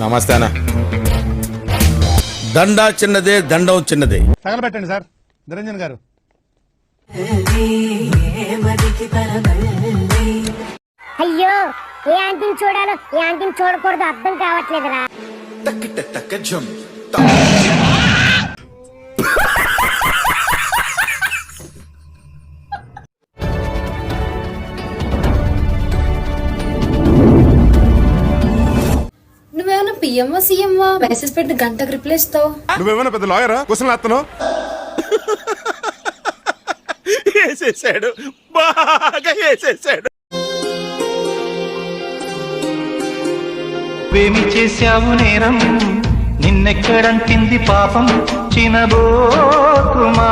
నమస్తే అన్న. దండా చిన్నదే, దండం చిన్నదే. తగలబెట్టండి సార్ నిరంజన్ గారు. అయ్యో, ఏ ఆంటీని చూడాలో ఏ ఆంటీని చూడకూడదు అర్థం కావట్లేదురా. నువ్వేమన్నా పిఎంఓ సీఎంఓ మెసేజ్ పెట్టి గంటకు రిప్లై ఇస్తావు. నువ్వేమైనా పెద్ద లాయరా? క్వశ్చన్ వేస్తున్నావు. వేసేసాడు, బాగా వేసేసాడు. వేమి చేశావు నేరం, నిన్నెక్కడంటింది పాపం చినబోకుమా.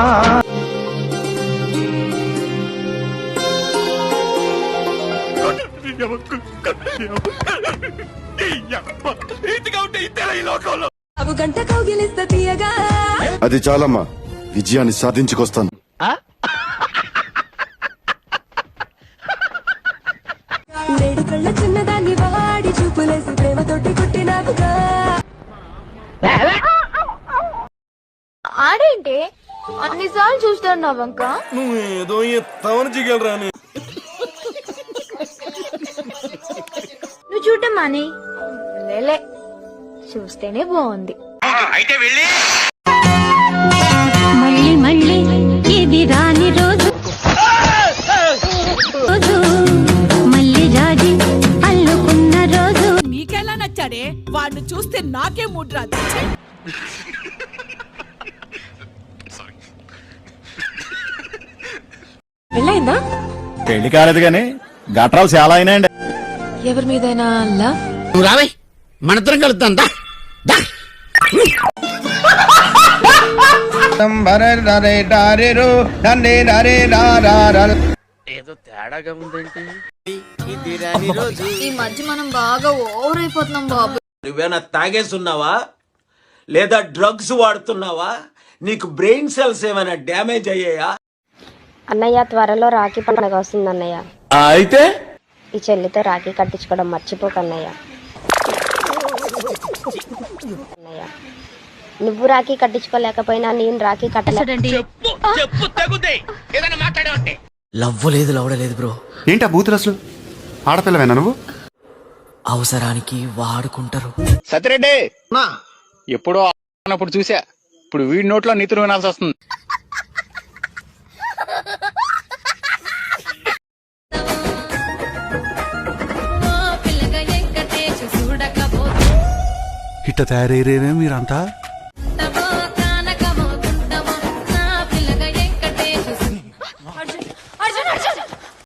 అది చాలమ్మా, విజయాన్ని సాధించుకొస్తాను. చిన్నదాన్ని వాడి చూపులేసి ప్రేమతోటి కొట్టినావుగా. ఆడేంటి అన్నిసార్లు చూస్తున్నావంక? నువ్వేదో ఎత్తావని జిగలరా. నువ్వు చూడటం మానే లేలే, చూస్తేనే బాగుంది. అయితే వెళ్ళి మళ్ళీ మళ్ళీ ఇది రాని రోజు, మళ్ళీ రాజీ అల్లుకున్న రోజు. నీకెలా నచ్చాడే? వాడిని చూస్తే నాకే మూడ్ రాదు. పెళ్ళైందా? పెళ్లి కాలేదు గానీ గట్రాలు చాలా అయినాయండి. ఎవరి మీదైనా లవ్? నువ్వు రావే, మనిద్దరం కలుద్దాం. ఏదో తేడాగా ఉందంటే. ఈ మధ్య మనం బాగా ఓవర్ అయిపోతున్నాం బాబు. నువ్వేనా తాగేస్తున్నావా లేదా డ్రగ్స్ వాడుతున్నావా? నీకు బ్రెయిన్ సెల్స్ ఏమైనా డ్యామేజ్ అయ్యాయా? అన్నయ్య, త్వరలో రాఖీ పండుగ వస్తుంది అన్నయ్య. అయితే ఈ చెల్లితో రాఖీ కట్టించుకోవడం మర్చిపోకన్నయ్య. అన్నయ్య, నువ్వు రాఖీ కట్టించుకోలేకపోయినా నేను రాఖీ కట్టలేదండి. లవ్వు లేదు లవడలేదు బ్రో. ఏంటా బూతులు అసలు? ఆడపిల్లవేనా నువ్వు? అవసరానికి వాడుకుంటారు. సత్యరెడ్డి ఎప్పుడో అన్నప్పుడు చూసా, ఇప్పుడు వీడి నోట్లో నీతులు వినాల్సి వస్తుంది. ఇట్ట తయారయ్యేమే మీరంతా.